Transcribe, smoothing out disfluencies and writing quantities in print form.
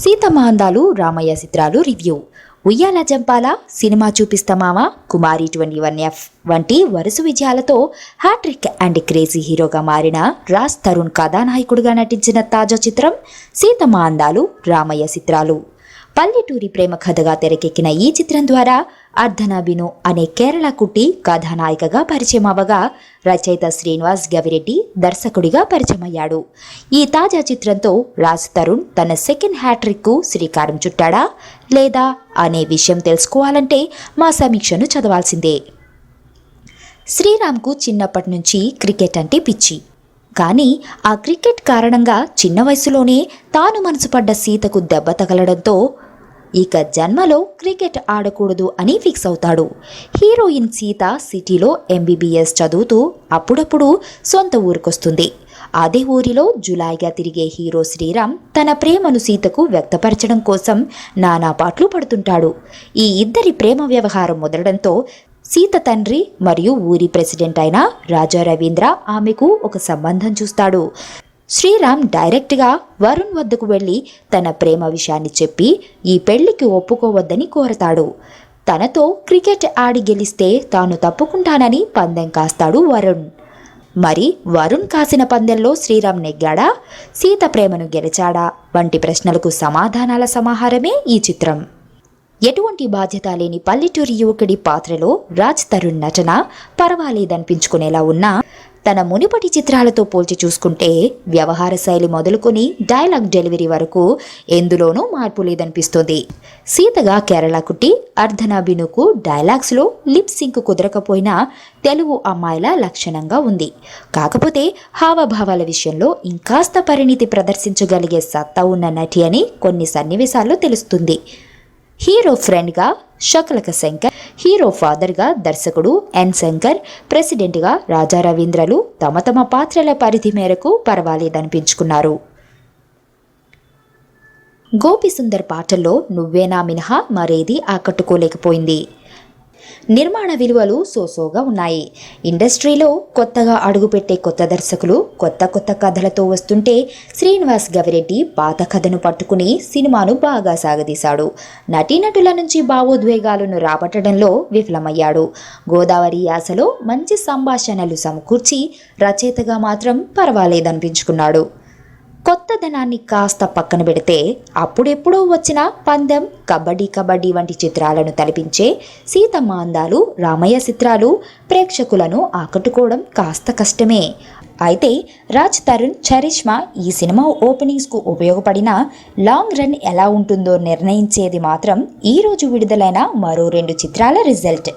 సీతమ్మ అందాలు రామయ్య చిత్రాలు రివ్యూ. ఉయ్యాల జంపాల, సినిమా చూపిస్తామావా, కుమారి 21F వంటి వరుస విజయాలతో హ్యాట్రిక్ అండ్ క్రేజీ హీరోగా మారిన రాజ్ తరుణ్ కథానాయకుడిగా నటించిన తాజా చిత్రం సీతమ్మ అందాలు రామయ్య చిత్రాలు. పల్లెటూరి ప్రేమ కథగా తెరకెక్కిన ఈ చిత్రం ద్వారా అర్ధనా బిను అనే కేరళ కుట్టి కథానాయికగా పరిచయం అవ్వగా, రచయిత శ్రీనివాస్ గవిరెడ్డి దర్శకుడిగా పరిచయమయ్యాడు. ఈ తాజా చిత్రంతో రాజ్ తరుణ్ తన సెకండ్ హ్యాట్రిక్ కు శ్రీకారం చుట్టాడా లేదా అనే విషయం తెలుసుకోవాలంటే మా సమీక్షను చదవాల్సిందే. శ్రీరామ్కు చిన్నప్పటి నుంచి క్రికెట్ అంటే పిచ్చి. కానీ ఆ క్రికెట్ కారణంగా చిన్న వయసులోనే తాను మనసు పడ్డ సీతకు దెబ్బ తగలడంతో ఇక జన్మలో క్రికెట్ ఆడకూడదు అని ఫిక్స్ అవుతాడు. హీరోయిన్ సీత సిటీలో MBBS చదువుతూ అప్పుడప్పుడు సొంత ఊరికొస్తుంది. అదే ఊరిలో జులాయిగా తిరిగే హీరో శ్రీరామ్ తన ప్రేమను సీతకు వ్యక్తపరచడం కోసం నానా పాట్లు పడుతుంటాడు. ఈ ఇద్దరి ప్రేమ వ్యవహారం మొదలడంతో సీత తండ్రి మరియు ఊరి ప్రెసిడెంట్ అయిన రాజా రవీంద్ర ఆమెకు ఒక సంబంధం చూస్తాడు. శ్రీరామ్ డైరెక్ట్గా వరుణ్ వద్దకు వెళ్ళి తన ప్రేమ విషయాన్ని చెప్పి ఈ పెళ్లికి ఒప్పుకోవద్దని కోరతాడు. తనతో క్రికెట్ ఆడి గెలిస్తే తాను తప్పుకుంటానని పందెం కాస్తాడు వరుణ్. మరి వరుణ్ కాసిన పందెంలో శ్రీరామ్ నెగ్గాడా, సీత ప్రేమను గెలిచాడా వంటి ప్రశ్నలకు సమాధానాల సమాహారమే ఈ చిత్రం. ఎటువంటి బాధ్యత లేని పల్లెటూరి యువకుడి పాత్రలో రాజ్ తరుణ్ నటన పర్వాలేదనిపించుకునేలా ఉన్నా, తన మునుపటి చిత్రాలతో పోల్చి చూసుకుంటే వ్యవహార శైలి మొదలుకొని డైలాగ్ డెలివరీ వరకు ఎందులోనూ మార్పు లేదనిపిస్తుంది. సీతగా కేరళ కుట్టి అర్ధనా బినుకు డైలాగ్స్లో లిప్ సింక్ కుదరకపోయినా తెలుగు అమ్మాయిల లక్షణంగా ఉంది. కాకపోతే హావభావాల విషయంలో ఇంకాస్త పరిణితి ప్రదర్శించగలిగే సత్తా ఉన్న నటి అని కొన్ని సన్నివేశాల్లో తెలుస్తుంది. హీరో ఫ్రెండ్గా శకలక శంకర్, హీరో ఫాదర్గా దర్శకుడు ఎన్ శంకర్, ప్రెసిడెంట్గా రాజా రవీంద్రలు తమ తమ పాత్రల పరిధి మేరకు పర్వాలేదనిపించుకున్నారు. గోపిసుందర్ పాటల్లో నువ్వేనా మినహా మరేది ఆకట్టుకోలేకపోయింది. నిర్మాణ విలువలు సోసోగా ఉన్నాయి. ఇండస్ట్రీలో కొత్తగా అడుగుపెట్టే కొత్త దర్శకులు కొత్త కొత్త కథలతో వస్తుంటే శ్రీనివాస్ గవిరెడ్డి పాత కథను పట్టుకుని సినిమాను బాగా సాగదీశాడు. నటీనటుల నుంచి భావోద్వేగాలను రాబట్టడంలో విఫలమయ్యాడు. గోదావరి యాసలో మంచి సంభాషణలు సమకూర్చి రచయితగా మాత్రం పర్వాలేదనిపించుకున్నాడు. కొత్తదనాన్ని కాస్త పక్కన పెడితే అప్పుడెప్పుడో వచ్చిన పందెం, కబడ్డీ వంటి చిత్రాలను తలపించే సీతమ్మ అందాలు రామయ్య చిత్రాలు ప్రేక్షకులను ఆకట్టుకోవడం కాస్త కష్టమే. అయితే రాజ్ తరుణ్ చరిష్మా ఈ సినిమా ఓపెనింగ్స్కు ఉపయోగపడిన లాంగ్ రన్ ఎలా ఉంటుందో నిర్ణయించేది మాత్రం ఈరోజు విడుదలైన మరో 2 చిత్రాల రిజల్ట్.